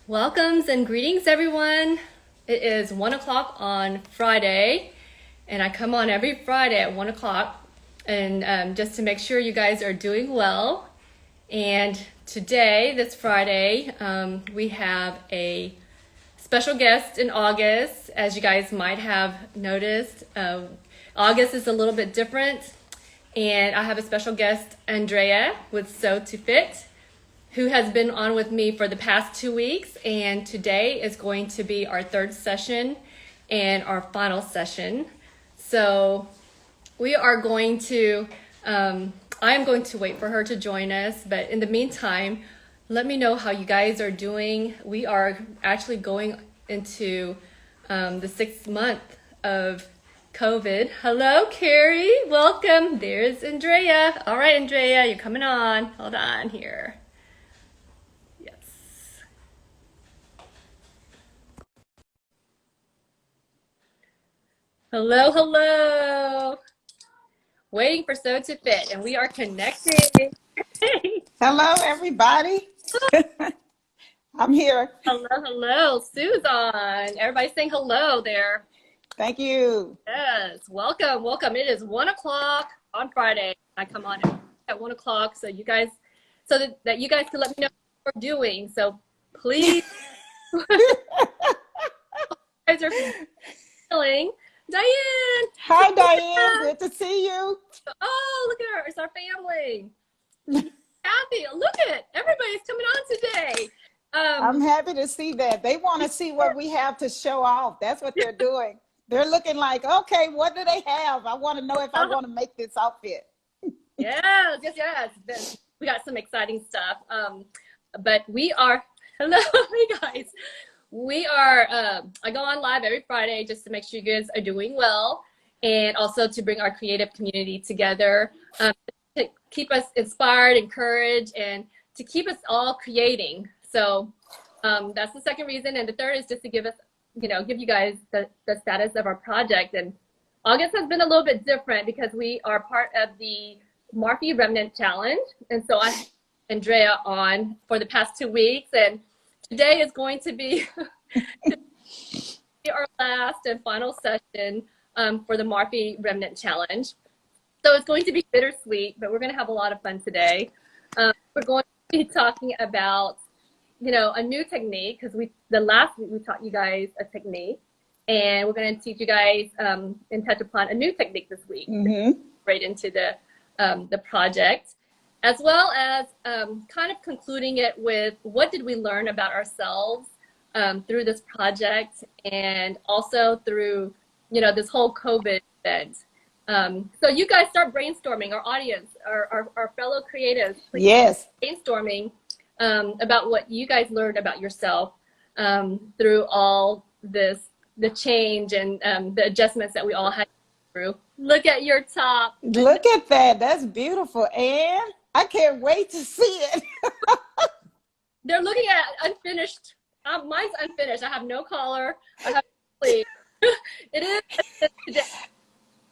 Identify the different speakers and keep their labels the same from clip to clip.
Speaker 1: Welcomes and greetings, everyone. It is 1 o'clock on Friday, and I come on every Friday at 1 o'clock, and just to make sure you guys are doing well. And today, this Friday, we have a special guest in August. As you guys might have noticed, August is a little bit different, and I have a special guest, Andrea with Sew to Fit, who has been on with me for the past 2 weeks, and today is going to be our third session and our final session. So we are going to, I'm going to wait for her to join us, but in the meantime, let me know how you guys are doing. We are actually going into the 6th month of COVID. Hello, Carrie. Welcome. There's Andrea. All right, Andrea, you're coming on. Hold on here. Hello, hello. Waiting for Sew to Fit, and we are connected.
Speaker 2: Hello, everybody. I'm here.
Speaker 1: Hello, hello. Sue's on. Everybody saying hello there.
Speaker 2: Thank you.
Speaker 1: Yes, welcome, welcome. It is 1 o'clock on Friday. I come on at 1 o'clock, so you guys, that you guys can let me know what we're doing. So please, you guys are feeling. Diane.
Speaker 2: Hi, Diane. Good to see you.
Speaker 1: Oh, look at her. It's our family. Happy. Look at everybody's coming on today.
Speaker 2: I'm happy to see that. They want to see what we have to show off. That's what they're doing. They're looking like, okay, what do they have? I want to know if I want to make this outfit.
Speaker 1: Yes. We got some exciting stuff. But we are, hello, hey guys. We are, I go on live every Friday just to make sure you guys are doing well, and also to bring our creative community together, to keep us inspired, encouraged, and to keep us all creating. So that's the second reason. And the third is just to give us, give you guys the status of our project. And August has been a little bit different because we are part of the Marfy Remnant Challenge. And so I have Andrea on for the past 2 weeks, and today is going to be our last and final session for the Marfy Remnant Challenge. So it's going to be bittersweet, but we're going to have a lot of fun today. We're going to be talking about, a new technique, because last week we taught you guys a technique, and we're going to teach you guys and touch upon a new technique this week, right into the project, as well as kind of concluding it with what did we learn about ourselves through this project, and also through, this whole COVID event. So you guys start brainstorming, our audience, our fellow creatives, please.
Speaker 2: Yes.
Speaker 1: Brainstorming about what you guys learned about yourself through all this, the change and the adjustments that we all had through. Look at your top.
Speaker 2: Look at that. That's beautiful. And I can't wait to see it.
Speaker 1: They're looking at unfinished. Mine's unfinished. I have no collar. I have sleeve. It is today.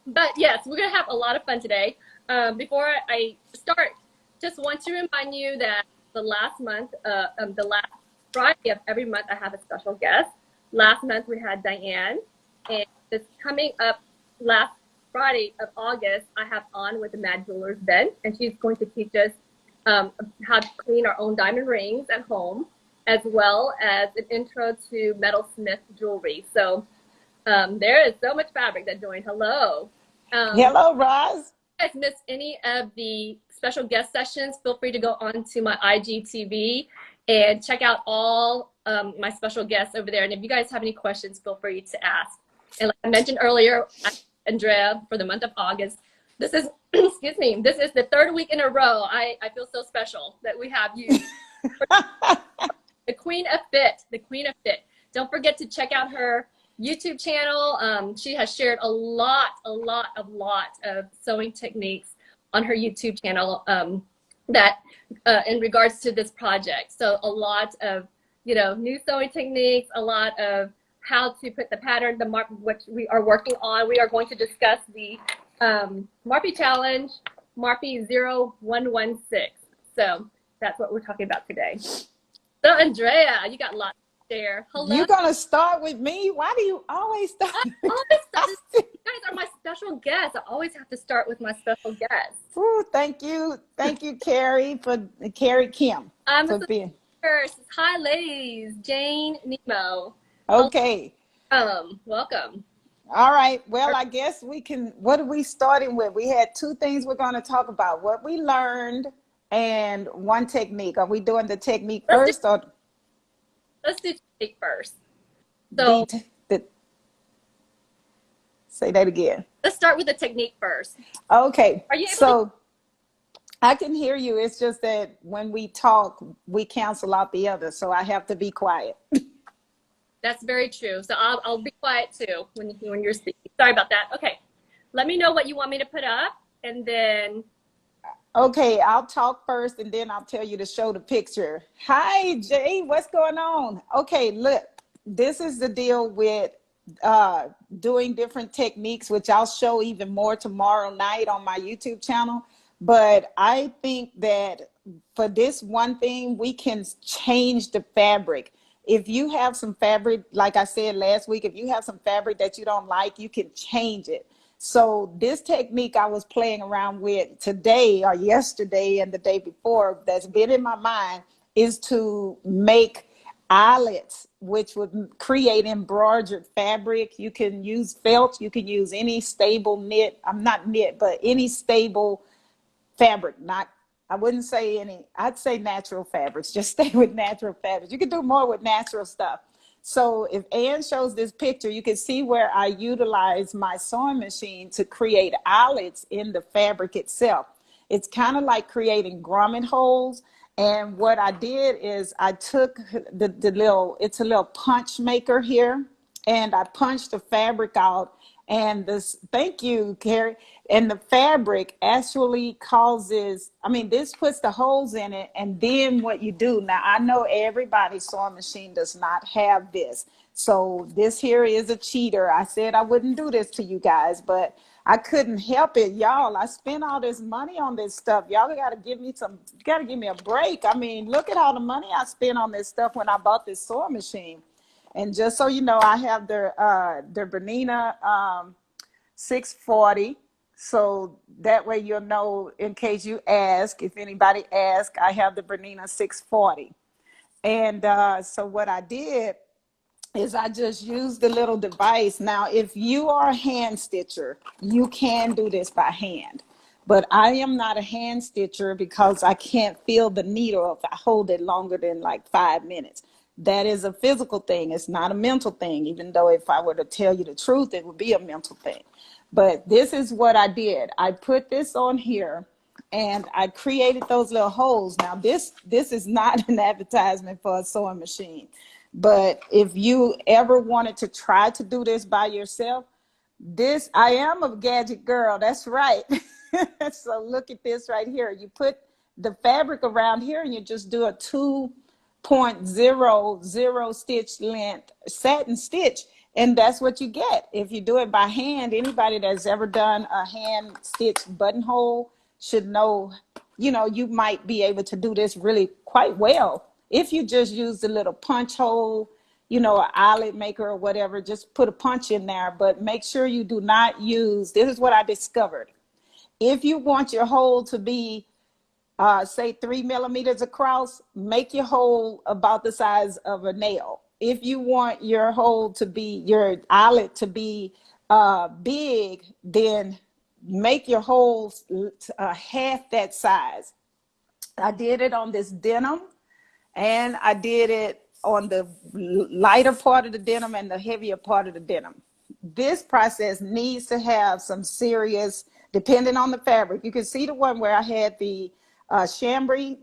Speaker 1: But yes, we're going to have a lot of fun today. Before I start, just want to remind you that the last Friday of every month, I have a special guest. Last month, we had Diane. And this coming up last Friday of August, I have on with the Mad Jewelers Ben, and she's going to teach us how to clean our own diamond rings at home, as well as an intro to metalsmith jewelry. So there is so much fabric that joined. Hello.
Speaker 2: Hello, Roz.
Speaker 1: If you guys missed any of the special guest sessions, feel free to go on to my IGTV and check out all my special guests over there. And if you guys have any questions, feel free to ask. And like I mentioned earlier, Andrea, for the month of August, this is, excuse me, this is the 3rd week in a row. I feel so special that we have you. The Queen of Fit, the Queen of Fit. Don't forget to check out her YouTube channel. She has shared a lot of sewing techniques on her YouTube channel that in regards to this project. So a lot of, new sewing techniques, a lot of how to put the pattern, which we are working on. We are going to discuss the Marfy Challenge, Marfy 0116. So that's what we're talking about today. So Andrea, you got lots share. Hello.
Speaker 2: You're gonna start with me? Why do you always start?
Speaker 1: I always start, you guys are my special guests. I always have to start with my special guest.
Speaker 2: Ooh, thank you, Carrie, for Carrie Kim
Speaker 1: I'm a
Speaker 2: for being
Speaker 1: first. Hi, ladies. Jane, Nemo.
Speaker 2: okay.
Speaker 1: Welcome.
Speaker 2: All right. Well, I guess we can. What are we starting with? We had two things we're going to talk about: what we learned and one technique. Are we doing the technique
Speaker 1: Let's do
Speaker 2: first or
Speaker 1: let's do technique first.
Speaker 2: the,
Speaker 1: So
Speaker 2: the say that again?
Speaker 1: let's start with the technique first.
Speaker 2: Okay.
Speaker 1: Are you able to?
Speaker 2: So I can hear you. It's just that when we talk, we cancel out the other. So I have to be quiet.
Speaker 1: That's very true. So I'll be quiet too when you're speaking. Sorry about that. Okay. Let me know what you want me to put up, and then
Speaker 2: Okay, I'll talk first and then I'll tell you to show the picture. Hi, Jay, what's going on? Okay, look, this is the deal with doing different techniques, which I'll show even more tomorrow night on my YouTube channel. But I think that for this one thing, we can change the fabric. If you have some fabric, like I said last week, if you have some fabric that you don't like, you can change it. So this technique I was playing around with today or yesterday and the day before that's been in my mind is to make eyelets, which would create embroidered fabric. You can use felt, you can use any stable knit, I'm not knit, but any stable fabric, not, I wouldn't say any, I'd say natural fabrics, just stay with natural fabrics. You can do more with natural stuff. So if Ann shows this picture, you can see where I utilize my sewing machine to create eyelets in the fabric itself. It's kind of like creating grommet holes. And what I did is I took the little, it's a little punch maker here, and I punched the fabric out. And this, thank you, Carrie. And the fabric actually causes, I mean, this puts the holes in it. And then what you do, now I know everybody's sewing machine does not have this. So this here is a cheater. I said I wouldn't do this to you guys, but I couldn't help it. Y'all, I spent all this money on this stuff. Y'all got to give me some, got to give me a break. I mean, look at all the money I spent on this stuff when I bought this sewing machine. And just so you know, I have the Bernina 640. So that way you'll know in case you ask, if anybody asks, I have the Bernina 640. And so what I did is I just used the little device. Now, if you are a hand stitcher, you can do this by hand. But I am not a hand stitcher because I can't feel the needle if I hold it longer than like 5 minutes. That is a physical thing. It's not a mental thing, even though if I were to tell you the truth, it would be a mental thing. But this is what I did. I put this on here and I created those little holes. Now, this is not an advertisement for a sewing machine. But if you ever wanted to try to do this by yourself, this, I am a gadget girl. That's right. So look at this right here. You put the fabric around here and you just do a 2.00 stitch length satin stitch. And that's what you get. If you do it by hand, anybody that's ever done a hand stitched buttonhole should know, you know, you might be able to do this really quite well. If you just use the little punch hole, you know, an eyelet maker or whatever, just put a punch in there, but make sure you do not use, this is what I discovered. If you want your hole to be, say 3 millimeters across, make your hole about the size of a nail. If you want your hole to be, your eyelet to be big, then make your holes half that size. I did it on this denim, and I did it on the lighter part of the denim and the heavier part of the denim. This process needs to have some serious, depending on the fabric. You can see the one where I had the chambray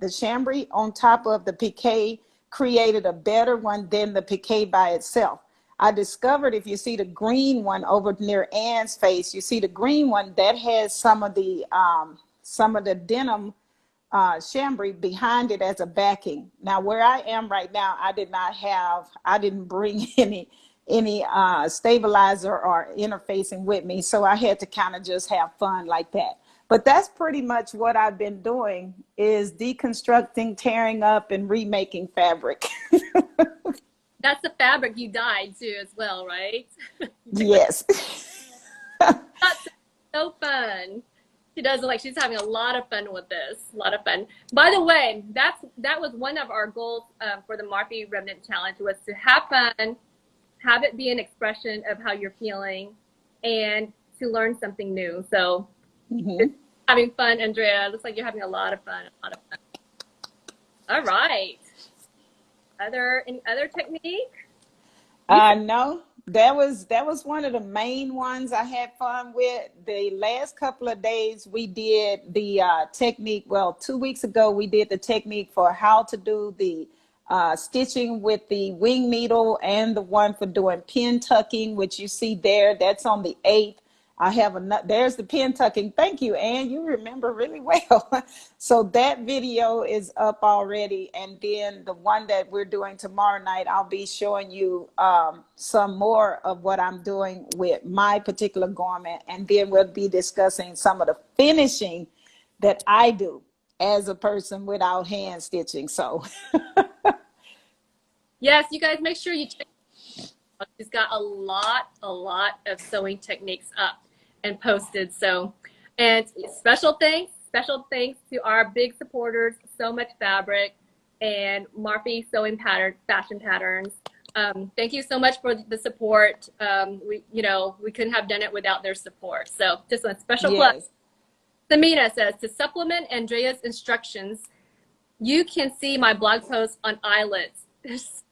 Speaker 2: on top of the piqué created a better one than the piqué by itself. I discovered if you see the green one over near Ann's face, you see the green one that has some of the denim chambray behind it as a backing. Now where I am right now, I didn't bring any stabilizer or interfacing with me, so I had to kind of just have fun like that. But that's pretty much what I've been doing, is deconstructing, tearing up, and remaking fabric.
Speaker 1: That's the fabric you dyed too as well, right? You picked the
Speaker 2: Yes.
Speaker 1: that's so fun. She does look like she's having a lot of fun with this. A lot of fun. By the way, that was one of our goals for the Marfy Remnant Challenge was to have fun, have it be an expression of how you're feeling, and to learn something new. So
Speaker 2: Hmm.
Speaker 1: having fun, Andrea. Looks like you're having a lot of fun. A lot of fun. All right. Any other technique? You said
Speaker 2: No, that was one of the main ones I had fun with. The last couple of days we did the technique. Well, 2 weeks ago we did the technique for how to do the stitching with the wing needle and the one for doing pin tucking, which you see there. That's on the 8th. I have another, there's the pin tucking. Thank you, Anne. You remember really well. So that video is up already. And then the one that we're doing tomorrow night, I'll be showing you some more of what I'm doing with my particular garment. And then we'll be discussing some of the finishing that I do as a person without hand stitching. So
Speaker 1: yes. You guys make sure you check. She's got a lot of sewing techniques up and posted. So, and special thanks to our big supporters, So Much Fabric and Marfy Sewing Fashion Patterns. Thank you so much for the support. We couldn't have done it without their support. So just a special plug.
Speaker 2: yes.
Speaker 1: Samina says, to supplement Andrea's instructions, you can see my blog post on eyelets.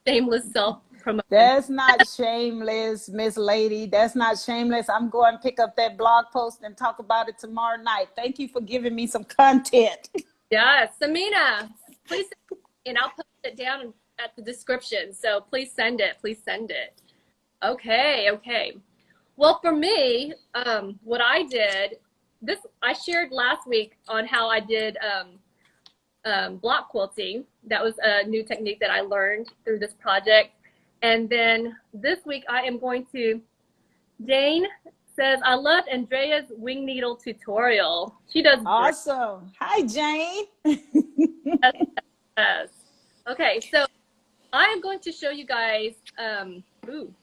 Speaker 1: Shameless self-promotion.
Speaker 2: That's not shameless, Miss Lady. That's not shameless. I'm going to pick up that blog post and talk about it tomorrow night. Thank you for giving me some content.
Speaker 1: Yes, Samina, please send it, and I'll put it down at the description. So please send it. Please send it. Okay, okay. Well, for me, what I did, this I shared last week on how I did block quilting. That was a new technique that I learned through this project. And then this week I am going to, Jane says, I love Andrea's wing needle tutorial. She does great.
Speaker 2: Awesome. Hi, Jane.
Speaker 1: Yes. Okay, so I am going to show you guys, ooh,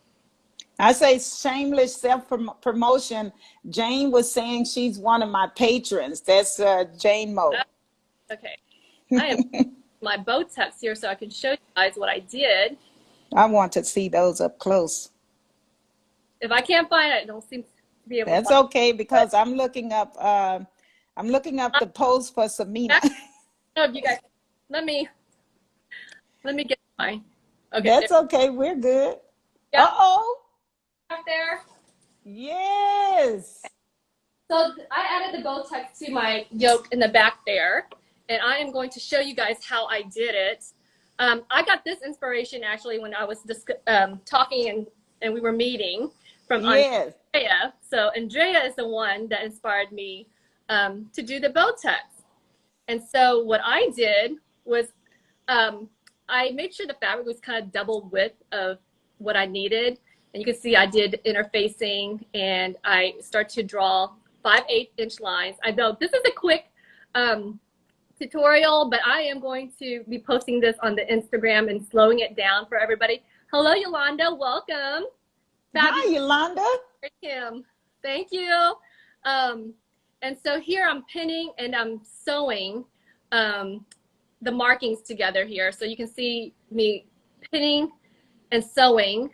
Speaker 2: I say shameless self promotion. Jane was saying she's one of my patrons. That's Jane Moe.
Speaker 1: okay. I am my bow tucks here so I can show you guys what I did.
Speaker 2: I want to see those up close.
Speaker 1: If I can't find it, I don't seem to be able to
Speaker 2: That's
Speaker 1: find
Speaker 2: okay
Speaker 1: it.
Speaker 2: because I'm looking up the post for Samina.
Speaker 1: But if you guys, let me get my, okay, there,
Speaker 2: That's okay. We're good.
Speaker 1: yep,
Speaker 2: Uh-oh.
Speaker 1: up there.
Speaker 2: Yes.
Speaker 1: So I added the bow tucks to my yoke in the back there, and I am going to show you guys how I did it. I got this inspiration actually when I was talking and we were meeting from
Speaker 2: Yes.
Speaker 1: Andrea. So Andrea is the one that inspired me to do the bow tucks. And so what I did was I made sure the fabric was kind of double width of what I needed. And you can see I did interfacing and I start to draw 5/8 inch lines. I know this is a quick tutorial, but I am going to be posting this on the Instagram and slowing it down for everybody. Hello, Yolanda. Welcome.
Speaker 2: Hi,
Speaker 1: Fabulous.
Speaker 2: Yolanda.
Speaker 1: Kim. Thank you. And so here I'm pinning and I'm sewing the markings together here. So you can see me pinning and sewing.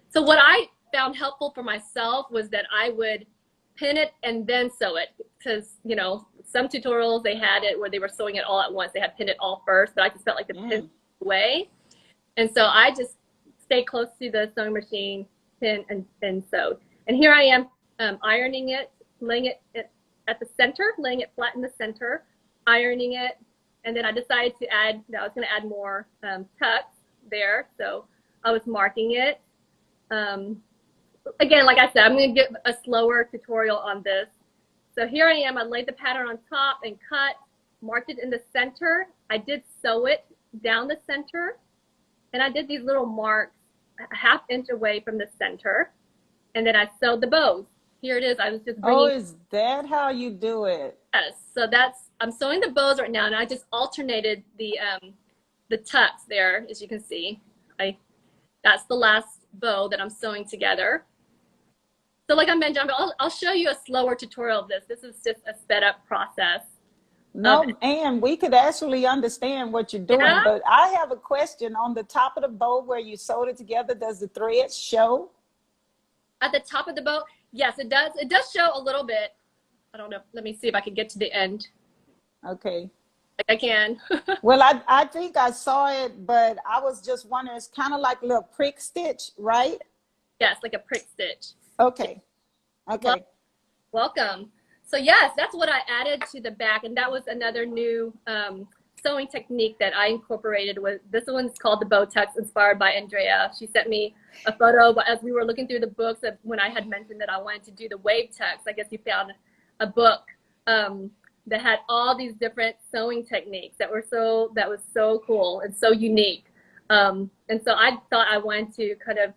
Speaker 1: So what I found helpful for myself was that I would pin it and then sew it because, you know, some tutorials they had it where they were sewing it all at once. They had pinned it all first, but I just felt like the pin away. And so I just stayed close to the sewing machine, pin and sewed. And here I am ironing it, laying it at the center, laying it flat in the center, ironing it. And then I decided to add, I was going to add more tucks there. So I was marking it. Again, like I said, I'm going to give a slower tutorial on this. So here I am. I laid the pattern on top and cut, marked it in the center. I did sew it down the center. And I did these little marks a ½ inch away from the center. And then I sewed the bows. Here it is. I was just bringing.
Speaker 2: Oh, is that how you do it?
Speaker 1: Yes. So I'm sewing the bows right now, and I just alternated the tucks there, as you can see. That's the last bow that I'm sewing together. So like I mentioned, I'll show you a slower tutorial of this. This is just a sped up process of,
Speaker 2: No, and we could actually understand what you're doing,
Speaker 1: yeah,
Speaker 2: but I have a question on the top of the bow where you sewed it together. Does the thread show?
Speaker 1: at the top of the bow. Yes, it does. It does show a little bit. I don't know. Let me see if I can get to the end.
Speaker 2: Okay.
Speaker 1: Like I can.
Speaker 2: Well, I think I saw it, but I was just wondering, it's kind of like a little prick stitch, right?
Speaker 1: Yes, like a prick stitch.
Speaker 2: Okay.
Speaker 1: Well,
Speaker 2: Okay.
Speaker 1: welcome. So yes, that's what I added to the back, and that was another new sewing technique that I incorporated. With this one's called the bow tucks, inspired by Andrea. She sent me a photo as we were looking through the books of when I had mentioned that I wanted to do the wave tucks. I guess you found a book that had all these different sewing techniques that was so cool and so unique. And so I thought I wanted to kind of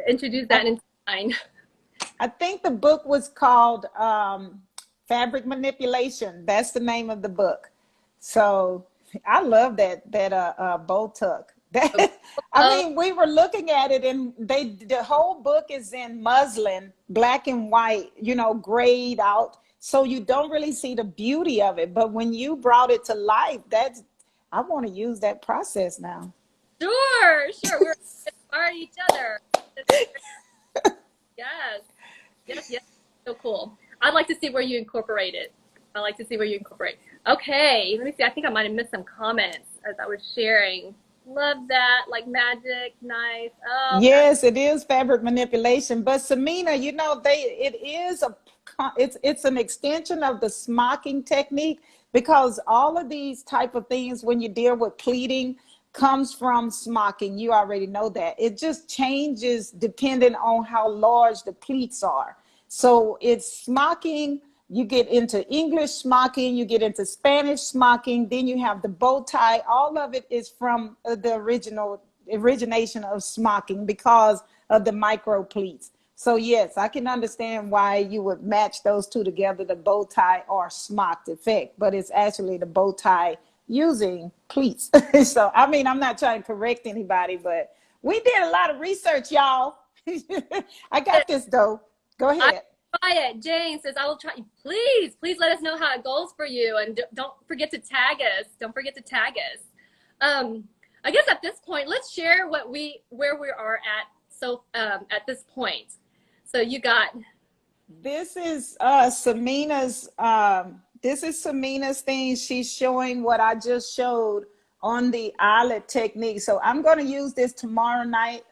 Speaker 1: introduce that into mine.
Speaker 2: I think the book was called Fabric Manipulation. That's the name of the book. So I love that bow tuck. That, I mean, we were looking at it, and the whole book is in muslin, black and white, you know, grayed out. So you don't really see the beauty of it. But when you brought it to life, I want to use that process now.
Speaker 1: Sure. We're inspiring each other. Yes. Yes. So cool. I'd like to see where you incorporate it. I like to see where you incorporate. Okay, let me see. I think I might have missed some comments as I was sharing. Love that, like magic, nice. Oh,
Speaker 2: Yes, it is fabric manipulation. But Samina, you know, it's an extension of the smocking technique, because all of these type of things when you deal with pleating comes from smocking. You already know that. It just changes depending on how large the pleats are. So it's smocking. You get into English smocking, you get into Spanish smocking, then you have the bow tie. All of it is from the origination of smocking because of the micro pleats. So yes, I can understand why you would match those two together, the bow tie or smocked effect, but it's actually the bow tie using pleats. So, I mean, I'm not trying to correct anybody, but we did a lot of research, y'all. I got this though. Go
Speaker 1: I
Speaker 2: ahead.
Speaker 1: try it. Jane says, I will try. Please let us know how it goes for you. And don't forget to tag us. Don't forget to tag us. I guess at this point, let's share where we are at. So at this point, so you got.
Speaker 2: This is Samina's thing. She's showing what I just showed on the eyelet technique. So I'm going to use this tomorrow night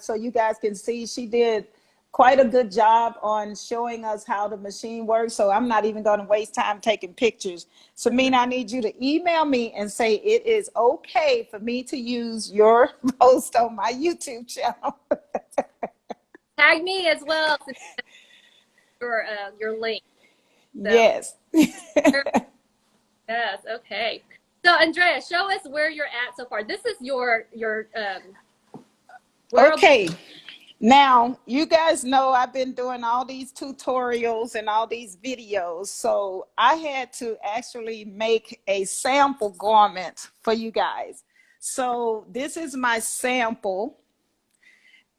Speaker 2: so you guys can see. She did quite a good job on showing us how the machine works. So I'm not even going to waste time taking pictures. Samina, I need you to email me and say it is okay for me to use your post on my YouTube channel.
Speaker 1: Tag me as well. Your link. So,
Speaker 2: Yes.
Speaker 1: yes. Okay. So Andrea, show us where you're at so far. This is your wearable.
Speaker 2: Okay. Now, you guys know I've been doing all these tutorials and all these videos. So I had to actually make a sample garment for you guys. So this is my sample,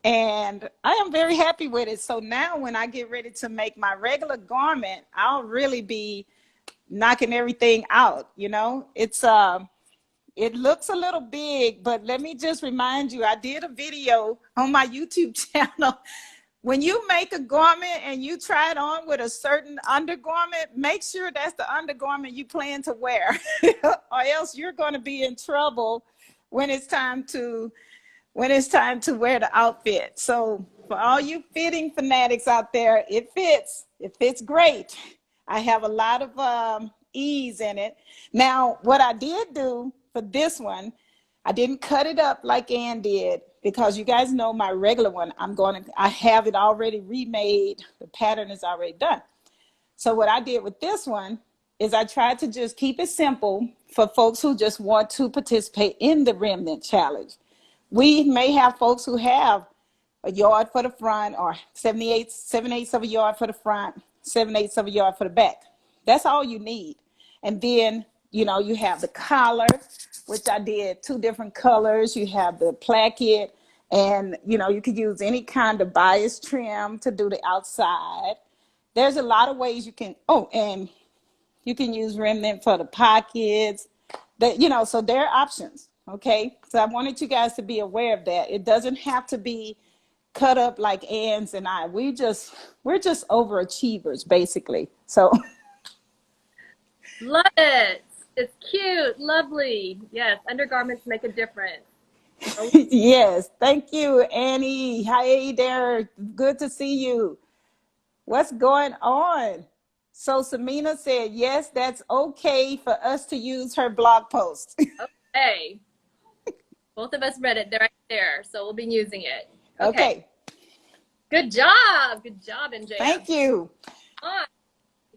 Speaker 2: and I am very happy with it. So now when I get ready to make my regular garment, I'll really be knocking everything out. You know, it looks a little big, but let me just remind you, I did a video on my YouTube channel. When you make a garment and you try it on with a certain undergarment, make sure that's the undergarment you plan to wear, or else you're going to be in trouble when it's time to wear the outfit. So for all you fitting fanatics out there, it fits great. I have a lot of ease in it. Now, what I did do for this one, I didn't cut it up like Ann did, because you guys know my regular one, I have it already remade. The pattern is already done. So what I did with this one is I tried to just keep it simple for folks who just want to participate in the Remnant Challenge. We may have folks who have a yard for the front, or 7/8 of a yard for the front, 7/8 of a yard for the back. That's all you need. And then, you know, you have the collar, which I did 2 different colors. You have the placket, And, you know, you could use any kind of bias trim to do the outside. There's a lot of ways you can, oh, and you can use remnant for the pockets. That, you know, so there are options. Okay. So I wanted you guys to be aware of that. It doesn't have to be cut up like Ann's and I. We're just overachievers, basically. So
Speaker 1: Love it. It's cute, lovely. Yes, undergarments make a difference. Oh,
Speaker 2: yes, thank you, Annie. Hi there. Good to see you. What's going on? So Samina said, yes, that's okay for us to use her blog post.
Speaker 1: okay. Both of us read it. They're right there, so we'll be using it. Okay.
Speaker 2: Okay.
Speaker 1: Good job. Good job, Andrea.
Speaker 2: Thank you.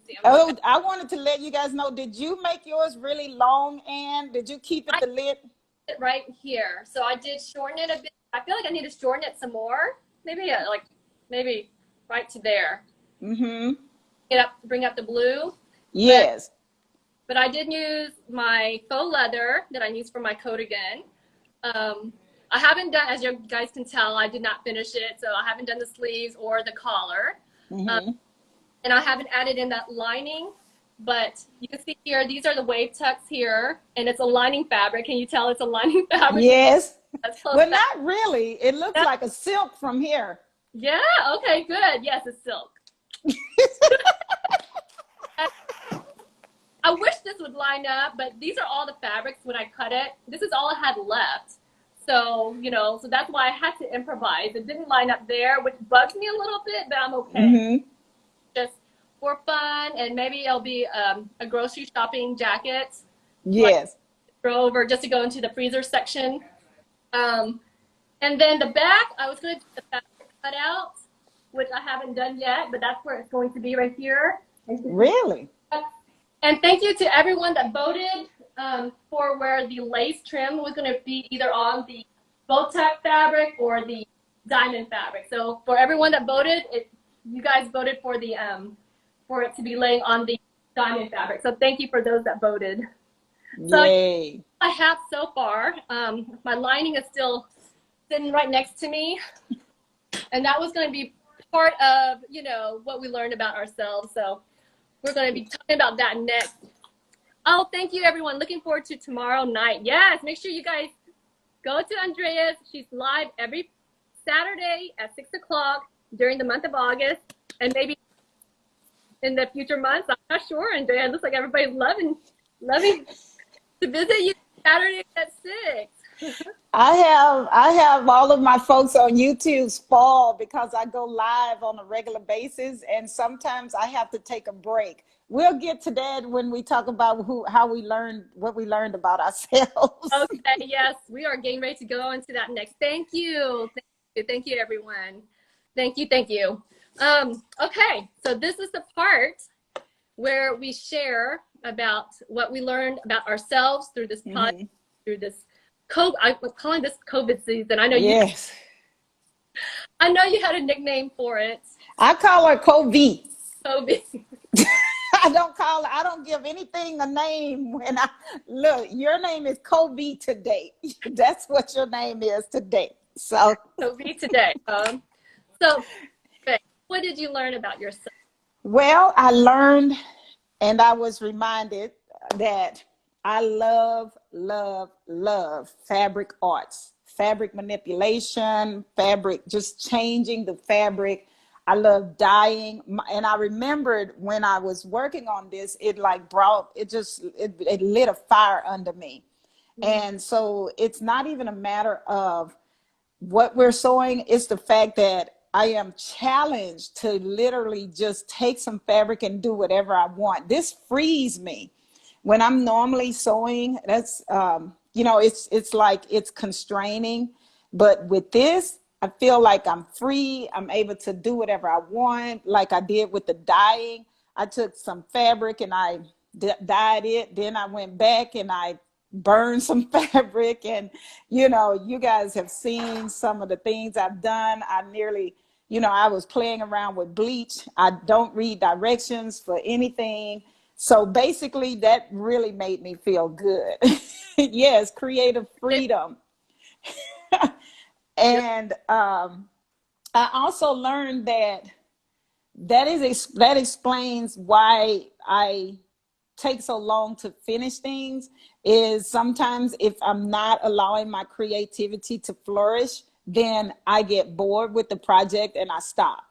Speaker 1: See,
Speaker 2: Oh, I wanted to let you guys know, did you make yours really long, Ann? Did you keep it the lid?
Speaker 1: Right here. So I did shorten it a bit. I feel like I need to shorten it some more. Maybe maybe right to there.
Speaker 2: Mm-hmm.
Speaker 1: Bring up the blue.
Speaker 2: Yes.
Speaker 1: But I did use my faux leather that I used for my coat again. I haven't done, as you guys can tell, I did not finish it. So I haven't done the sleeves or the collar.
Speaker 2: Mm-hmm.
Speaker 1: And I haven't added in that lining. But you can see here, these are the wave tucks here. And it's a lining fabric. Can you tell it's a lining fabric?
Speaker 2: Yes.
Speaker 1: That's close.
Speaker 2: Well, not really. It looks like a silk from here.
Speaker 1: Yeah. Okay, good. Yes, it's silk. I wish this would line up, but these are all the fabrics when I cut it. This is all I had left. So, you know, so that's why I had to improvise. It didn't line up there, which bugs me a little bit, but I'm okay.
Speaker 2: Mm-hmm.
Speaker 1: Just for fun, and maybe it'll be a grocery shopping jacket.
Speaker 2: Yes.
Speaker 1: Like, throw over just to go into the freezer section. And then the back, I was going to do the fabric cutout, which I haven't done yet, but that's where it's going to be right here.
Speaker 2: Really?
Speaker 1: And thank you to everyone that voted for where the lace trim was going to be either on the bow tie fabric or the diamond fabric. So for everyone that voted, you guys voted for the for it to be laying on the diamond fabric. So thank you for those that voted.
Speaker 2: Yay.
Speaker 1: So I have so far. My lining is still sitting right next to me, and that was going to be part of, you know, what we learned about ourselves. So we're going to be talking about that next. Oh, thank you, everyone. Looking forward to tomorrow night. Yes, make sure you guys go to Andrea's. She's live every Saturday at 6 o'clock during the month of August, and maybe in the future months. I'm not sure, Andrea. It looks like everybody's loving to visit you Saturday at 6.
Speaker 2: I have all of my folks on YouTube spoiled because I go live on a regular basis, and sometimes I have to take a break. We'll get to that when we talk about what we learned about ourselves.
Speaker 1: Okay, yes, we are getting ready to go into that next. Thank you, everyone. Thank you. Okay, so this is the part where we share about what we learned about ourselves through this podcast, through this COVID. I'm calling this COVID season. I know
Speaker 2: yes.
Speaker 1: I know you had a nickname for it.
Speaker 2: I call her CovE.
Speaker 1: COVID.
Speaker 2: I don't give anything a name when look, your name is CovE today. That's what your name is today. So
Speaker 1: CovE today. So what did you learn about yourself?
Speaker 2: Well, I learned and I was reminded that I love fabric arts, fabric manipulation, fabric, just changing the fabric. I love dyeing. And I remembered when I was working on this, it lit a fire under me. And so it's not even a matter of what we're sewing. It's the fact that I am challenged to literally just take some fabric and do whatever I want. This frees me. When I'm normally sewing, that's, it's like it's constraining. But with this, I feel like I'm free. I'm able to do whatever I want. Like I did with the dyeing. I took some fabric and I dyed it. Then I went back and I burned some fabric. And, you guys have seen some of the things I've done. I was playing around with bleach. I don't read directions for anything. So basically that really made me feel good. Yes, creative freedom.
Speaker 1: Yep.
Speaker 2: And I also learned that that explains why I take so long to finish things. Is sometimes if I'm not allowing my creativity to flourish, then I get bored with the project and I stop.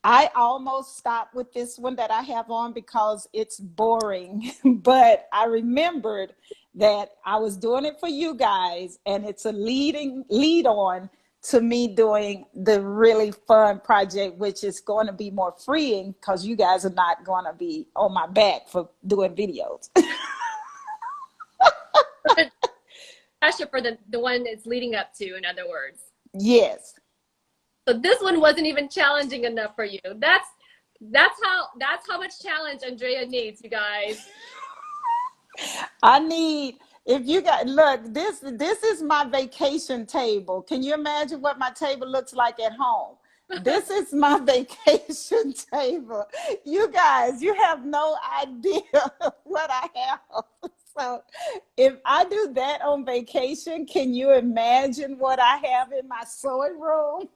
Speaker 2: I almost stopped with this one that I have on because it's boring, but I remembered that I was doing it for you guys, and it's a lead on to me doing the really fun project, which is going to be more freeing because you guys are not going to be on my back for doing videos.
Speaker 1: Pressure for the one it's leading up to, in other words.
Speaker 2: Yes.
Speaker 1: So this one wasn't even challenging enough for you. That's how much challenge Andrea needs, you guys.
Speaker 2: I need, if you got, look, this is my vacation table. Can you imagine what my table looks like at home? This is my vacation table. You guys, you have no idea what I have. So if I do that on vacation, can you imagine what I have in my sewing room?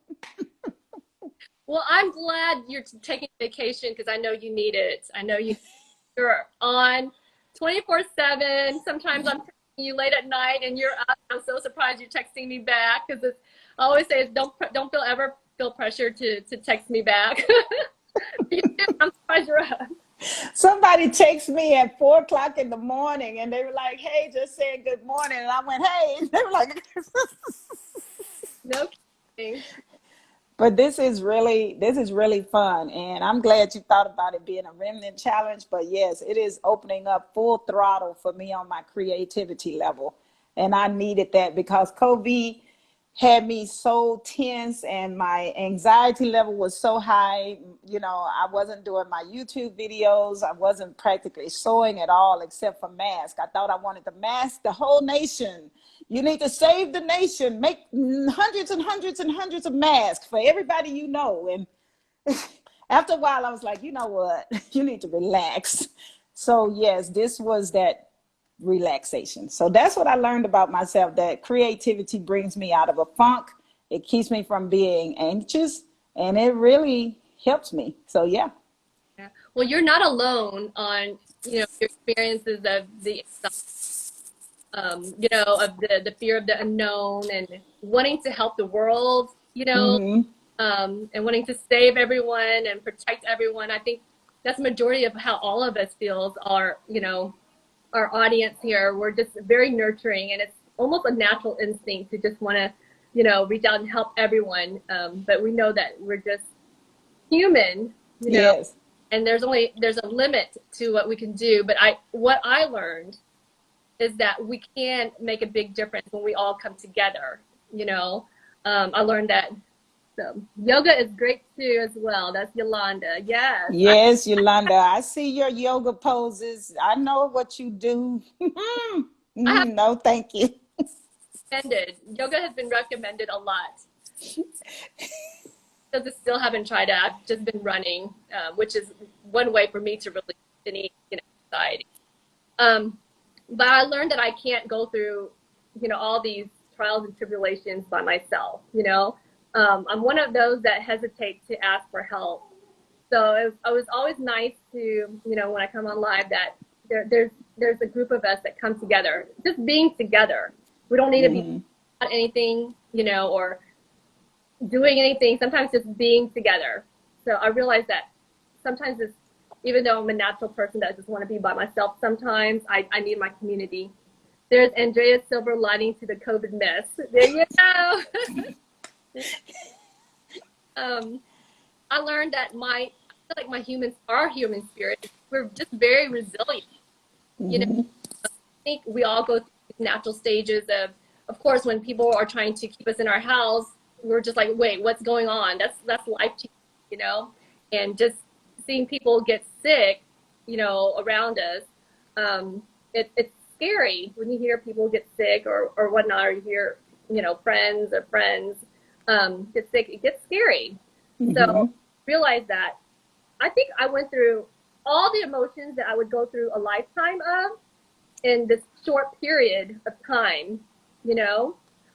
Speaker 1: Well, I'm glad you're taking vacation because I know you need it. I know you're on 24/7. Sometimes I'm texting you late at night and you're up. I'm so surprised you're texting me back because I always say don't ever feel pressure to text me back. I'm surprised you're up.
Speaker 2: Somebody texted me at 4 o'clock in the morning and they were like, hey, just saying good morning. And I went, hey. And they were like,
Speaker 1: No kidding.
Speaker 2: but this is really fun. And I'm glad you thought about it being a remnant challenge. But yes, it is opening up full throttle for me on my creativity level. And I needed that because CovE had me so tense and my anxiety level was so high. You know, I wasn't doing my YouTube videos. I wasn't practically sewing at all except for masks. I thought I wanted to mask the whole nation. You need to save the nation, make hundreds and hundreds and hundreds of masks for everybody you know. And after a while, I was like, you know what? You need to relax. So yes, this was that relaxation. So that's what I learned about myself, that creativity brings me out of a funk. It keeps me from being anxious and it really helps me. So yeah.
Speaker 1: Yeah. Well, you're not alone on, your experiences of of the fear of the unknown and wanting to help the world,
Speaker 2: Mm-hmm.
Speaker 1: and wanting to save everyone and protect everyone. I think that's the majority of how all of us feels. Our audience here, we're just very nurturing, and it's almost a natural instinct to just want to, reach out and help everyone. But we know that we're just human,
Speaker 2: Yes.
Speaker 1: and there's a limit to what we can do. But what I learned is that we can make a big difference when we all come together. I learned that yoga is great too as well. That's Yolanda. Yes, I
Speaker 2: Yes, Yolanda. I see your yoga poses. I know what you do.
Speaker 1: have
Speaker 2: No, thank you.
Speaker 1: recommended yoga has been recommended a lot. Because I still haven't tried it. I've just been running, which is one way for me to release any anxiety. But I learned that I can't go through, all these trials and tribulations by myself. I'm one of those that hesitate to ask for help. So it was always nice to, when I come on live, that there's a group of us that come together, just being together. We don't need to be about anything, or doing anything. Sometimes just being together. So I realized that sometimes even though I'm a natural person that I just want to be by myself, sometimes I need my community. There's Andrea's silver lining to the COVID mess. There you go. I learned that I feel like our human spirit, we're just very resilient. I think we all go through these natural stages of course, when people are trying to keep us in our house, we're just like, wait, what's going on? That's life changing, and just seeing people get sick, around us. It's scary when you hear people get sick or whatnot, or you hear, friends get sick. It gets scary. So realize that I think I went through all the emotions that I would go through a lifetime of in this short period of time,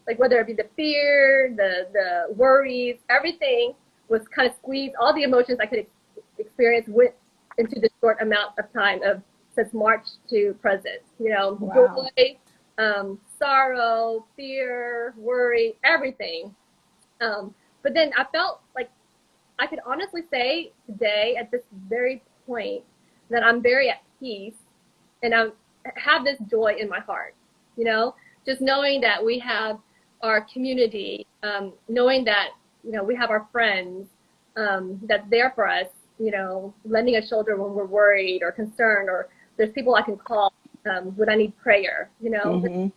Speaker 1: like whether it be the fear, the worries, everything was kind of squeezed. All the emotions I could experience went into the short amount of time of since March to present. You know,
Speaker 2: Wow.
Speaker 1: joy, sorrow, fear, worry, everything. But then I felt like I could honestly say today at this very point that I'm very at peace and I have this joy in my heart, you know, just knowing that we have our community, knowing that, you know, we have our friends that's there for us, you know, lending a shoulder when we're worried or concerned, or there's people I can call when I need prayer, you know.
Speaker 2: Mm-hmm.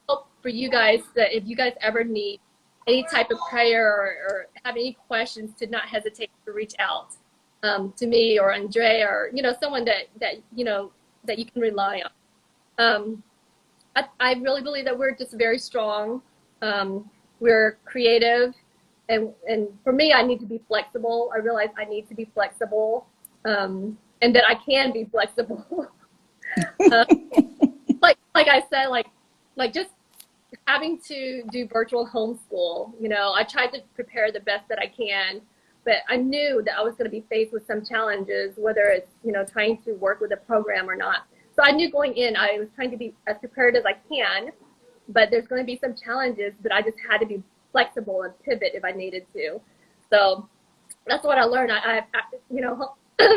Speaker 1: Hope for you guys that if you guys ever need any type of prayer or have any questions, to not hesitate to reach out to me or Andrea or, you know, someone that you know, that you can rely on. I really believe that we're just very strong. We're creative. And for me, I need to be flexible. I realize I need to be flexible and that I can be flexible. Like I said, like just having to do virtual homeschool, you know, I tried to prepare the best that I can, but I knew that I was going to be faced with some challenges, whether it's, you know, trying to work with a program or not. So I knew going in, I was trying to be as prepared as I can, but there's going to be some challenges, but I just had to be flexible and pivot if I needed to. So that's what I learned. You know,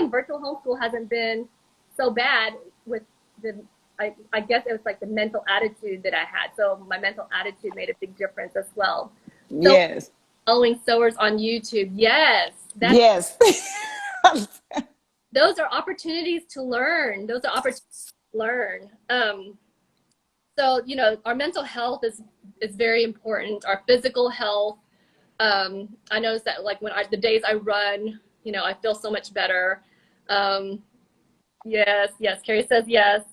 Speaker 1: virtual homeschool hasn't been so bad with I guess it was like the mental attitude that I had. So my mental attitude made a big difference as well. So
Speaker 2: Yes.
Speaker 1: following sewers on YouTube, yes,
Speaker 2: Yes.
Speaker 1: those are opportunities to learn. Those are opportunities to learn. So, you know, our mental health is very important. Our physical health. I noticed that like the days I run, you know, I feel so much better. Yes, Carrie says yes.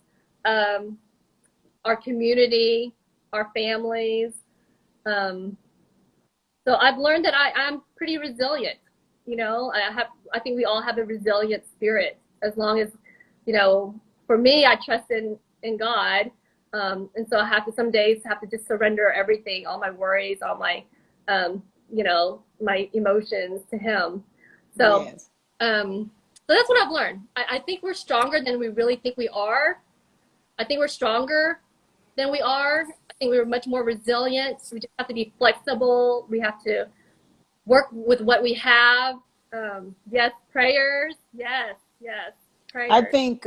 Speaker 1: Our community, our families. So I've learned that I'm pretty resilient. You know, I think we all have a resilient spirit as long as, you know, for me, I trust in God. And so I have to some days have to just surrender everything, all my worries, all my, you know, my emotions to Him. So,
Speaker 2: Yes.
Speaker 1: so that's what I've learned. I think we're stronger than we really think we are. I think we're stronger than we are. I think we're much more resilient. We just have to be flexible. We have to work with what we have. Yes, prayers. Yes, prayers.
Speaker 2: I think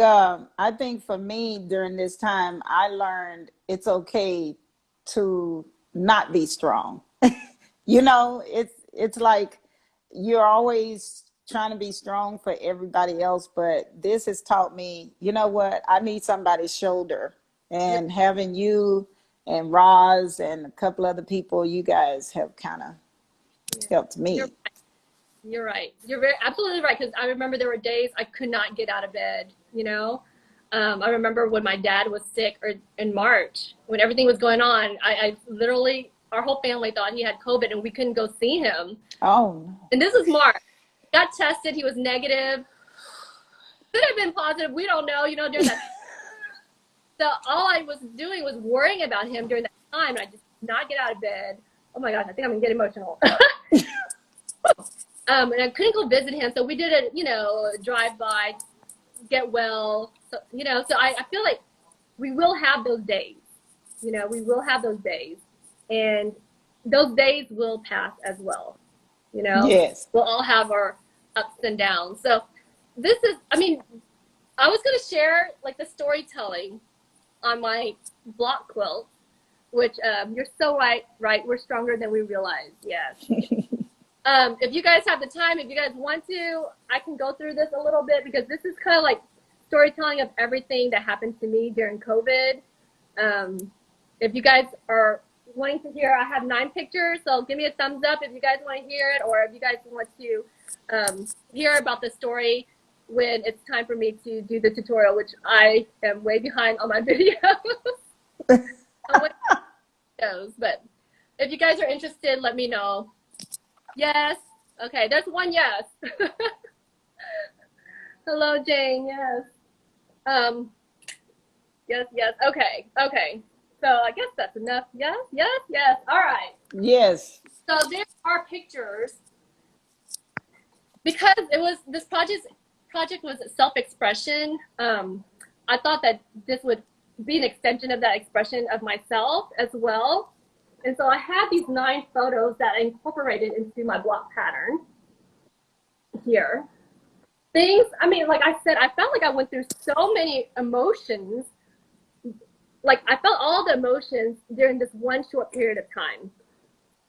Speaker 2: for me during this time, I learned it's okay to not be strong. You know, it's like you're always trying to be strong for everybody else, but this has taught me, you know what, I need somebody's shoulder.
Speaker 1: You're,
Speaker 2: And having you and Roz and a couple other people, you guys have kind of
Speaker 1: yeah,
Speaker 2: helped
Speaker 1: you're
Speaker 2: me.
Speaker 1: You're right. You're absolutely right. Because I remember there were days I could not get out of bed. You know, I remember when my dad was sick, or in March when everything was going on. I literally, our whole family thought he had COVID, and we couldn't go see him.
Speaker 2: Oh no.
Speaker 1: And this is March. He got tested. He was negative. Could have been positive. We don't know. You know, during that. So all I was doing was worrying about him during that time, and I just could not get out of bed. Oh my gosh, I think I'm gonna get emotional. And I couldn't go visit him, so we did a, you know, drive by, get well. So, you know, so I feel like we will have those days. You know, we will have those days, and those days will pass as well. You know,
Speaker 2: Yes.
Speaker 1: we'll all have our ups and downs. So this is, I mean, I was going to share like the storytelling on my block quilt, which you're so right. We're stronger than we realize. Yes. If you guys have the time, if you guys want to, I can go through this a little bit because this is kind of like storytelling of everything that happened to me during COVID. If you guys are wanting to hear, I have 9 pictures, so give me a thumbs up if you guys want to hear it, or if you guys want to hear about the story when it's time for me to do the tutorial, which I am way behind on my videos. But if you guys are interested, let me know. Yes. Okay, there's one yes. Hello, Jane. Yes. Yes. Okay. So I guess that's enough. Yes, yes, yes. All right.
Speaker 2: Yes.
Speaker 1: So there are pictures because it was this project was self-expression. I thought that this would be an extension of that expression of myself as well. And so I had these 9 photos that I incorporated into my block pattern here. Things, I mean, like I said, I felt like I went through so many emotions. Like I felt all the emotions during this one short period of time.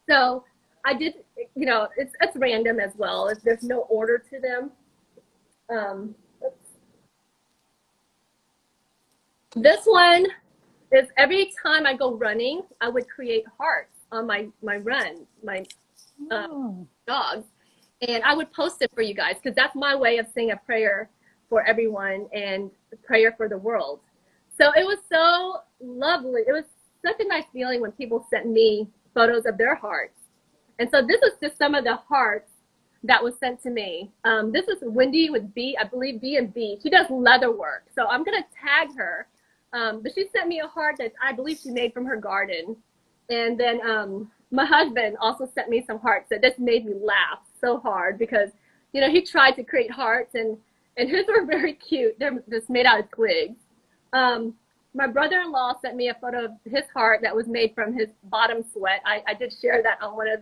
Speaker 1: So I did, it's random as well. There's no order to them. Um, this one is every time I go running, I would create hearts on my run, my dogs, and I would post it for you guys because that's my way of saying a prayer for everyone and a prayer for the world. So it was so lovely. It was such a nice feeling when people sent me photos of their hearts. And so this is just some of the hearts that was sent to me. This is Wendy with B, I believe B&B. She does leather work. So I'm going to tag her. But she sent me a heart that I believe she made from her garden. And then my husband also sent me some hearts that just made me laugh so hard because, he tried to create hearts and his were very cute. They're just made out of twigs. My brother-in-law sent me a photo of his heart that was made from his bottom sweat. I did share that on one of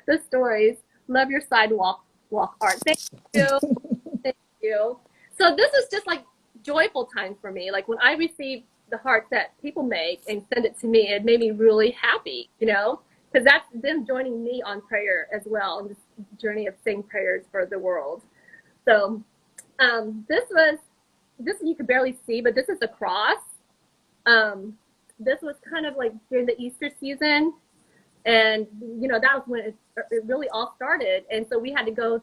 Speaker 1: the stories. Love your sidewalk art. Thank you. Thank you. So this is just like joyful time for me. Like when I receive the hearts that people make and send it to me, it made me really happy, because that's them joining me on prayer as well in this journey of saying prayers for the world. So this you could barely see, but this is a cross. This was kind of like during the Easter season, and that was when it really all started. And so we had to go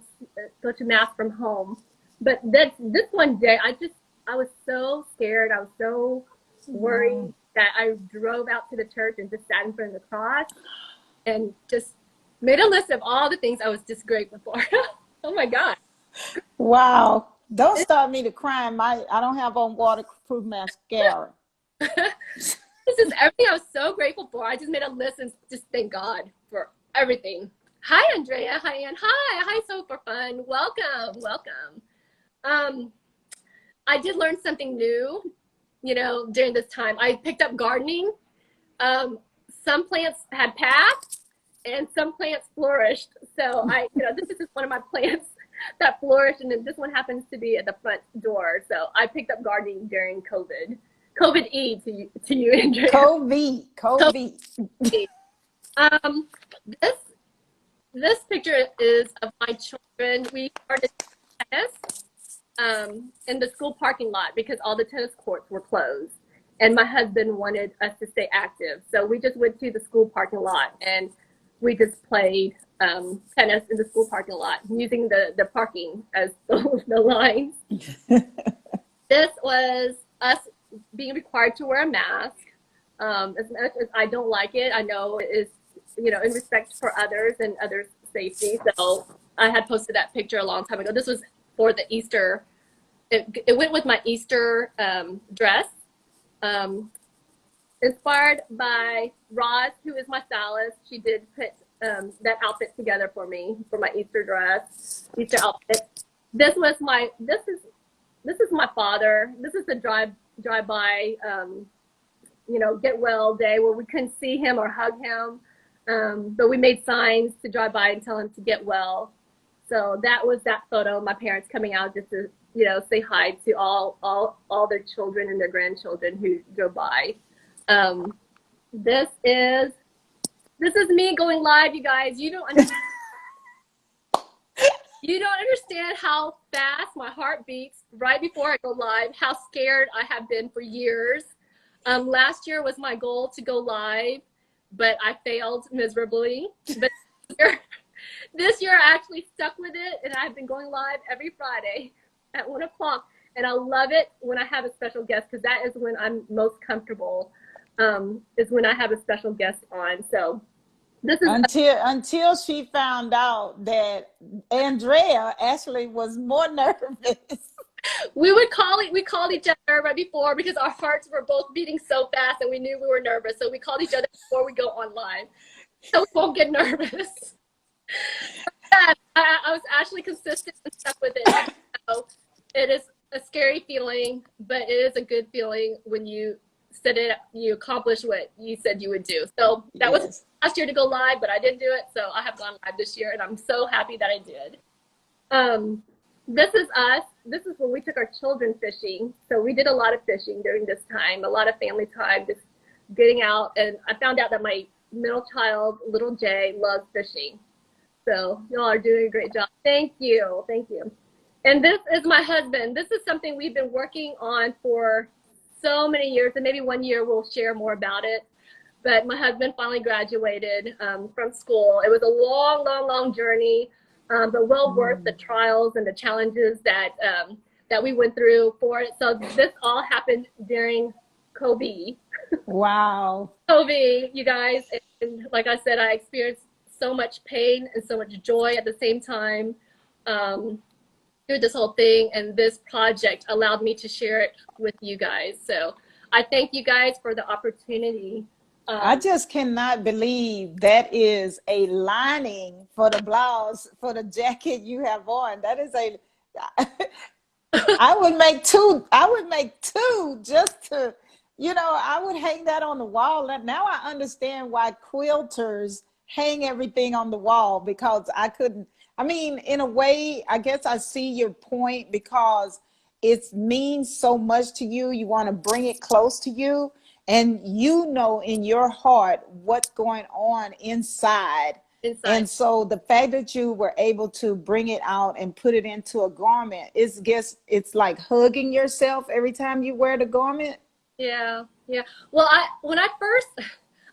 Speaker 1: to mass from home. But this one day, I was so scared. I was so worried that I drove out to the church and just sat in front of the cross and just made a list of all the things I was just grateful for. Oh my God.
Speaker 2: Wow. Don't start me to crying. I don't have on waterproof mascara.
Speaker 1: This is everything I was so grateful for. I just made a list and just thank God for everything. Hi, Andrea. Hi, Ann. Hi, So for Fun. Welcome. I did learn something new, during this time. I picked up gardening. Some plants had passed and some plants flourished. So this is just one of my plants that flourished, and then this one happens to be at the front door. So I picked up gardening during COVID. COVID-E to you, Andrea.
Speaker 2: CovE.
Speaker 1: This picture is of my children. We started tennis in the school parking lot because all the tennis courts were closed, and my husband wanted us to stay active. So we just went to the school parking lot and we just played tennis in the school parking lot using the parking as the lines. This was us being required to wear a mask. As much as I don't like it, I know it is, in respect for others and others' safety. So I had posted that picture a long time ago. This was for the Easter. It went with my Easter dress. Inspired by Roz, who is my stylist. She did put that outfit together for me for my Easter dress, Easter outfit. This is my father. This is the drive-by, get well day where we couldn't see him or hug him. But we made signs to drive by and tell him to get well. So that was that photo, my parents coming out just to, say hi to all their children and their grandchildren who drove by. This is me going live, you guys. You don't understand. You don't understand how fast my heart beats right before I go live, how scared I have been for years. Last year was my goal to go live, but I failed miserably. But this year I actually stuck with it, and I've been going live every Friday at 1 o'clock. And I love it when I have a special guest, because that is when I'm most comfortable, is when I have a special guest on. So this is
Speaker 2: until she found out that Andrea actually was more nervous.
Speaker 1: We called each other right before because our hearts were both beating so fast and we knew we were nervous. So we called each other before we go on live. So we won't get nervous. Yeah, I was actually consistent and stuck with it, even though it is a scary feeling, but it is a good feeling when you said it, you accomplish what you said you would do. So that was
Speaker 2: Yes.
Speaker 1: last year to go live, but I didn't do it. So I have gone live this year and I'm so happy that I did. Um, this is us. This is when we took our children fishing. So we did a lot of fishing during this time, a lot of family time, just getting out. And I found out that my middle child, little Jay, loves fishing. So y'all are doing a great job. Thank you. Thank you. And this is my husband. This is something we've been working on for so many years, and maybe one year we'll share more about it. But my husband finally graduated from school. It was a long, long, long journey, but well worth the trials and the challenges that we went through for it. So this all happened during CovE.
Speaker 2: Wow.
Speaker 1: CovE, you guys. And like I said, I experienced so much pain and so much joy at the same time through this whole thing. And this project allowed me to share it with you guys. So I thank you guys for the opportunity.
Speaker 2: I just cannot believe that is a lining for the blouse for the jacket you have on. That is a I would make two. I would make two just to, I would hang that on the wall. And now I understand why quilters hang everything on the wall because I couldn't. I mean, in a way, I guess I see your point because it means so much to you. You want to bring it close to you, and you know in your heart what's going on inside.
Speaker 1: Inside.
Speaker 2: And so the fact that you were able to bring it out and put it into a garment, it's like hugging yourself every time you wear the garment.
Speaker 1: Yeah, yeah. Well, when I first,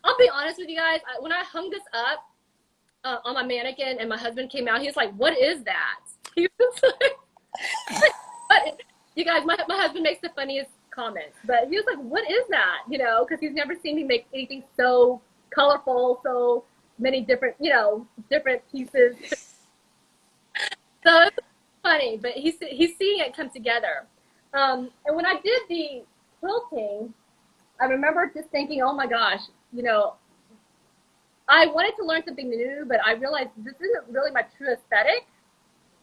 Speaker 1: I'll be honest with you guys. When I hung this up on my mannequin, and my husband came out, he was like, "What is that?" He was like, "What?" You guys, my husband makes the funniest comments, but he was like, "What is that?" Because he's never seen me make anything so colorful, so many different, different pieces. So it's funny, but he's seeing it come together. And when I did the quilting, I remember just thinking, oh my gosh, I wanted to learn something new, but I realized this isn't really my true aesthetic.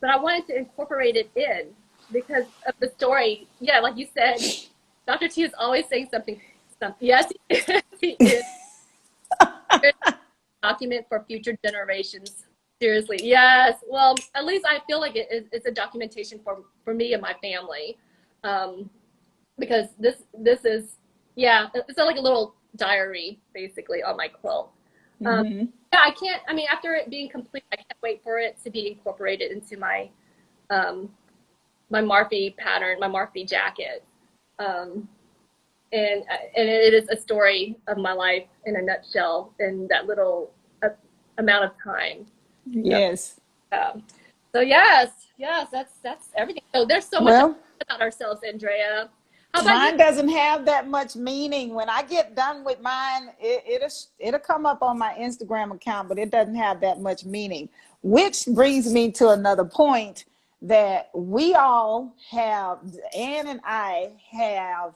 Speaker 1: But I wanted to incorporate it in because of the story. Yeah, like you said, Dr. T is always saying something. Yes, he is. Document for future generations. Seriously, yes. Well, at least I feel like it's a documentation for me and my family, because this is, yeah, it's like a little diary basically on my quilt. Yeah, I can't. I mean, after it being complete, I can't wait for it to be incorporated into um, my Marfy pattern, my Marfy jacket. Um, and it is a story of my life in a nutshell in that little amount of time. So,
Speaker 2: Yes.
Speaker 1: um, so yes, that's everything. So there's so much
Speaker 2: Well,
Speaker 1: about ourselves, Andrea. How about you?
Speaker 2: mine doesn't have that much meaning. When I get done with mine, it'll come up on my Instagram account, but it doesn't have that much meaning. Which brings me to another point that we all have, Anne and I have,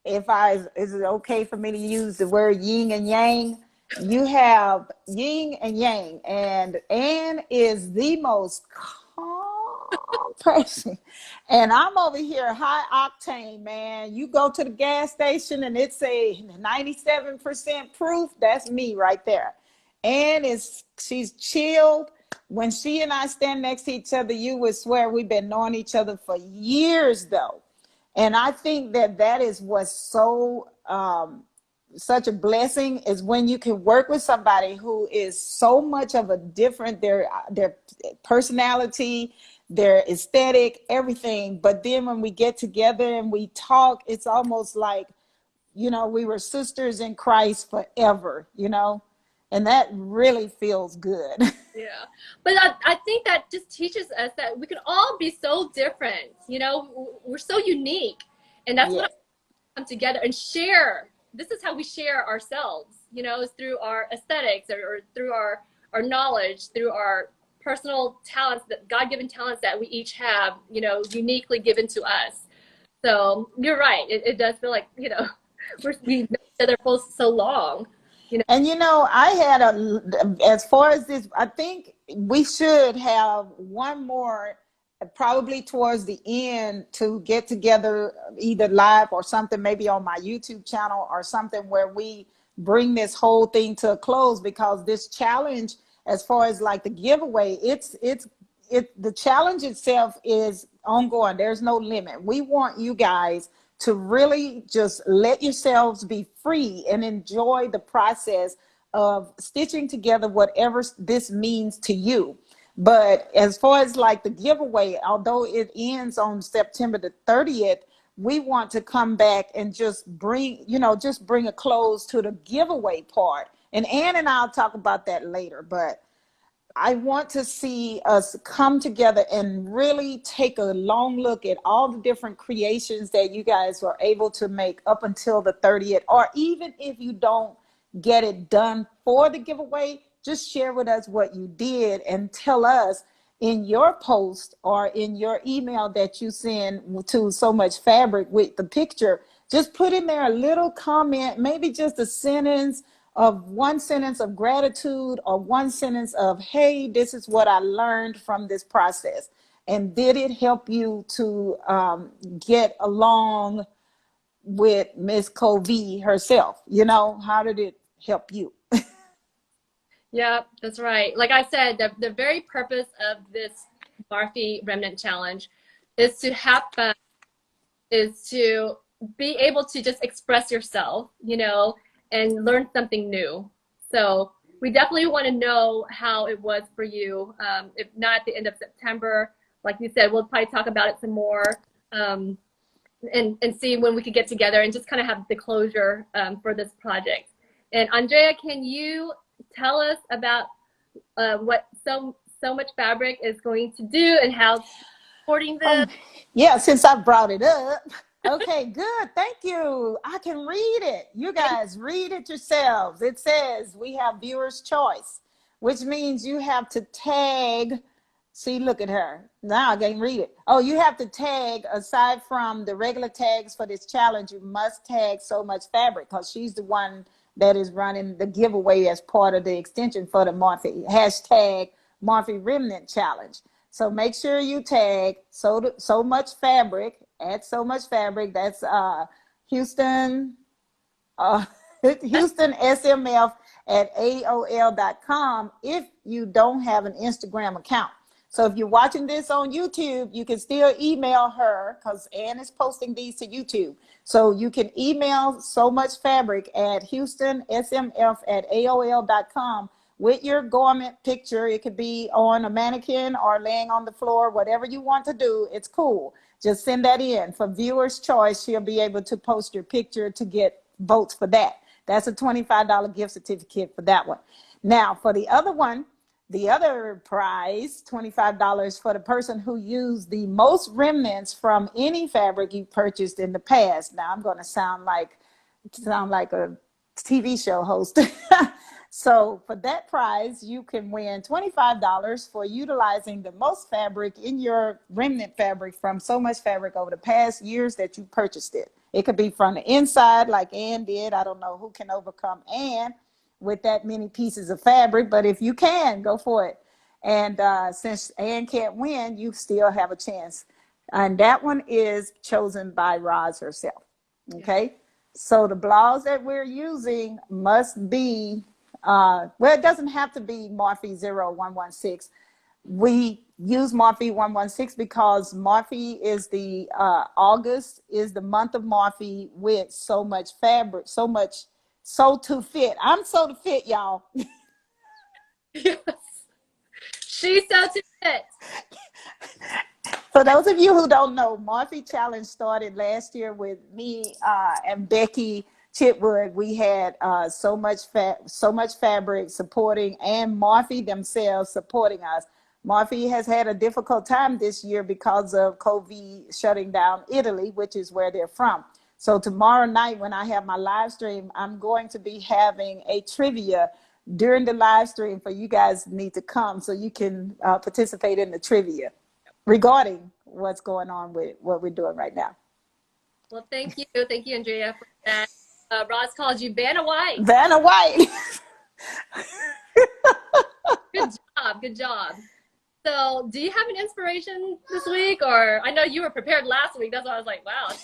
Speaker 2: is it okay for me to use the word yin and yang? You have yin and yang, and Anne is the most calm person, and I'm over here high octane, man. You go to the gas station and it's a 97% proof. That's me right there. Anne she's chilled. When she and I stand next to each other, you would swear we've been knowing each other for years, though. And I think that is what's so such a blessing is when you can work with somebody who is so much of a different their personality, their aesthetic, everything. But then when we get together and we talk, it's almost like we were sisters in Christ forever. And that really feels good.
Speaker 1: Yeah, but I think that just teaches us that we can all be so different. We're so unique, and that's what
Speaker 2: Yes.
Speaker 1: I come together and share. This is how we share ourselves. Is through our aesthetics or through our knowledge, through our personal talents, that God-given talents that we each have, you know, uniquely given to us. So you're right. It does feel like, you know, we've known each other for so long, you know.
Speaker 2: And you know, I had as far as this, I think we should have one more, probably towards the end, to get together either live or something, maybe on my YouTube channel or something, where we bring this whole thing to a close, because this challenge, as far as like the giveaway, the challenge itself is ongoing. There's no limit. We want you guys to really just let yourselves be free and enjoy the process of stitching together whatever this means to you. But as far as like the giveaway, although it ends on September the 30th, we want to come back and just bring, just bring a close to the giveaway part. And Ann and I'll talk about that later, but I want to see us come together and really take a long look at all the different creations that you guys were able to make up until the 30th. Or even if you don't get it done for the giveaway, just share with us what you did and tell us in your post or in your email that you send to So Much Fabric with the picture. Just put in there a little comment, maybe just a sentence of one sentence of gratitude, or one sentence of, hey, this is what I learned from this process. And did it help you to get along with Miss CovE herself? How did it help you?
Speaker 1: Yeah, that's right. Like I said, the very purpose of this Marfy Remnant Challenge is to have fun, is to be able to just express yourself, you know, and learn something new. So we definitely want to know how it was for you. If not at the end of September, like you said, we'll probably talk about it some more, and see when we could get together and just kind of have the closure for this project. And Andrea, can you tell us about what so much fabric is going to do and how supporting this?
Speaker 2: Yeah, since I brought it up. Okay, good. Thank you. I can read it. You guys read it yourselves. It says we have viewer's choice, which means you have to tag. See, look at her. Now I can't read it. Oh, you have to tag, aside from the regular tags for this challenge, you must tag So Much Fabric, because she's the one that is running the giveaway as part of the extension for the Marfy hashtag Marfy Remnant Challenge. So make sure you tag so much fabric at So Much Fabric. That's Houston Houston SMF at AOL.com if you don't have an Instagram account. So if you're watching this on YouTube, you can still email her, because Ann is posting these to YouTube. So you can email So Much Fabric at HoustonSMF at AOL.com with your garment picture. It could be on a mannequin or laying on the floor, whatever you want to do. It's cool. Just send that in. For viewer's choice, she'll be able to post your picture to get votes for that. That's a $25 gift certificate for that one. Now, for the other one, the other prize, $25 for the person who used the most remnants from any fabric you purchased in the past. Now, I'm going to sound like a TV show host. So for that prize, you can win $25 for utilizing the most fabric in your remnant fabric from So Much Fabric over the past years that you purchased it. It could be from the inside, like Ann did. I don't know who can overcome Ann with that many pieces of fabric, but if you can, go for it. And since Ann can't win, you still have a chance. And that one is chosen by Roz herself. Okay. So the blouse that we're using must be, well, it doesn't have to be Marfy 0116. We use Marfy 116 because Marfy is the, August is the month of Marfy with so much fabric, so much sew to fit. I'm sew to fit, y'all.
Speaker 1: Yes. She's so to fit.
Speaker 2: For those of you who don't know, Marfy Challenge started last year with me and Becky Chitwood. We had so much fabric supporting, and Marfy themselves supporting us. Marfy has had a difficult time this year because of CovE shutting down Italy, which is where they're from. So tomorrow night when I have my live stream, I'm going to be having a trivia during the live stream for you guys need to come so you can participate in the trivia regarding what's going on with what we're doing right now.
Speaker 1: Well, thank you. Thank you, Andrea, for that. Roz called you Vanna White.
Speaker 2: Vanna White.
Speaker 1: Good job. Good job. So, do you have an inspiration this week? Or I know you were prepared last week. That's why I was like, wow.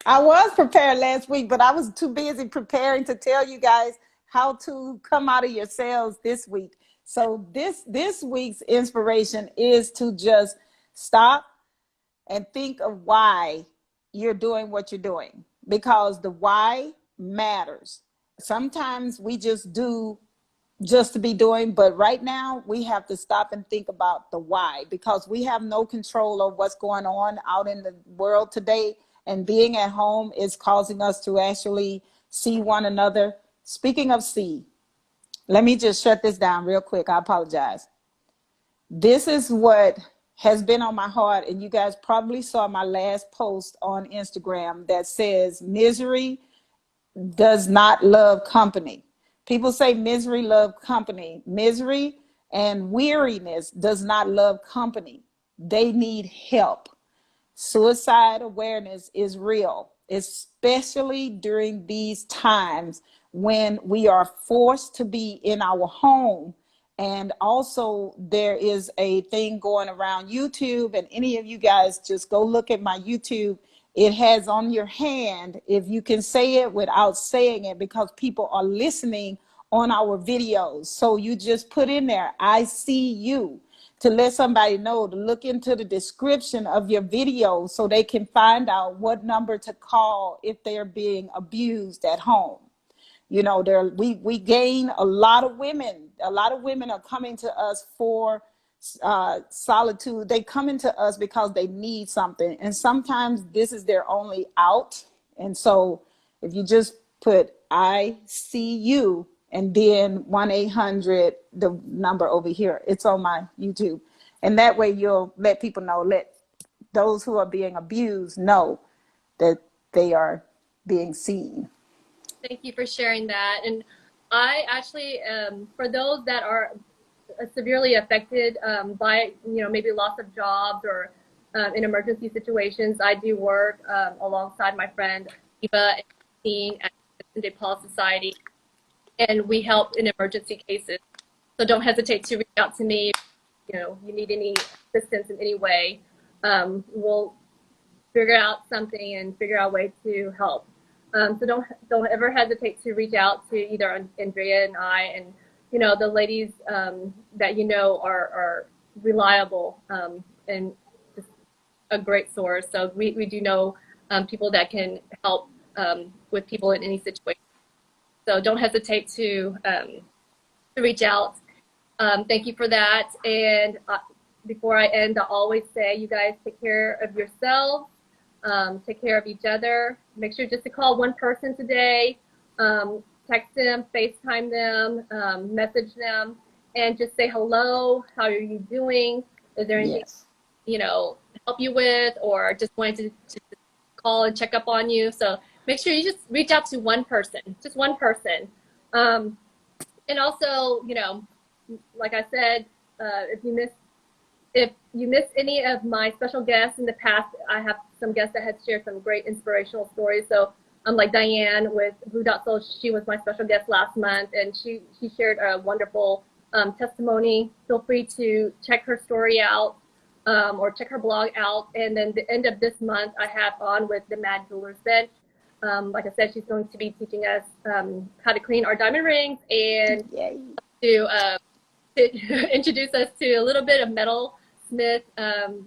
Speaker 2: I was prepared last week, but I was too busy preparing to tell you guys how to come out of yourselves this week. So this week's inspiration is to just stop and think of why you're doing what you're doing, because the why matters. Sometimes we just do just to be doing, but right now we have to stop and think about the why, because we have no control of what's going on out in the world today, and being at home is causing us to actually see one another. Speaking of see, let me just shut this down real quick. I apologize. This is what has been on my heart, and you guys probably saw my last post on Instagram that says misery does not love company. People say misery love company. Misery and weariness does not love company. They need help. Suicide awareness is real, especially during these times when we are forced to be in our home. And also there is a thing going around YouTube, and any of you guys just go look at my YouTube. It has on your hand if you can say it without saying it, because people are listening on our videos. So you just put in there, I see you, to let somebody know to look into the description of your video so they can find out what number to call if they're being abused at home. You know, we gain a lot of women. A lot of women are coming to us for solitude. They come into us because they need something, and sometimes this is their only out. And so if you just put I see you and then 1-800, the number over here, it's on my YouTube, and that way you'll let people know, let those who are being abused know that they are being seen.
Speaker 1: Thank you for sharing that. And I actually, for those that are severely affected by, maybe loss of jobs or in emergency situations, I do work alongside my friend Eva at the Paul Society, and we help in emergency cases. So don't hesitate to reach out to me. You need any assistance in any way. We'll figure out something and figure out a way to help. So don't ever hesitate to reach out to either Andrea and I, and the ladies that are reliable and just a great source. So we do know people that can help with people in any situation. So don't hesitate to reach out. Thank you for that. And before I end, I always say, you guys take care of yourselves. Take care of each other. Make sure just to call one person today, text them, FaceTime them, message them, and just say hello. How are you doing? Is there anything, help you with, or just wanted to call and check up on you? So make sure you just reach out to one person, just one person. And also, like I said, if you missed any of my special guests in the past, I have some guests that had shared some great inspirational stories. So like Diane with Blue Dot Soul, she was my special guest last month, and she shared a wonderful testimony. Feel free to check her story out or check her blog out. And then the end of this month, I have on with the Mad Jewelers Bench. Like I said, she's going to be teaching us how to clean our diamond rings and to introduce us to a little bit of metal smith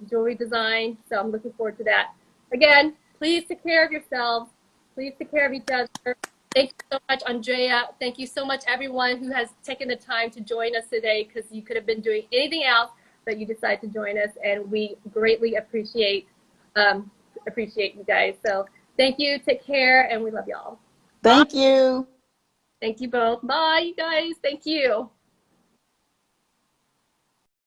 Speaker 1: jewelry design. So I'm looking forward to that. Again, please take care of yourselves. Please take care of each other. Thank you so much, Andrea. Thank you so much, everyone who has taken the time to join us today, because you could have been doing anything else, but you decided to join us, and we greatly appreciate you guys. So thank you. Take care, and we love y'all.
Speaker 2: Thank you.
Speaker 1: Thank you both. Bye, you guys. Thank you.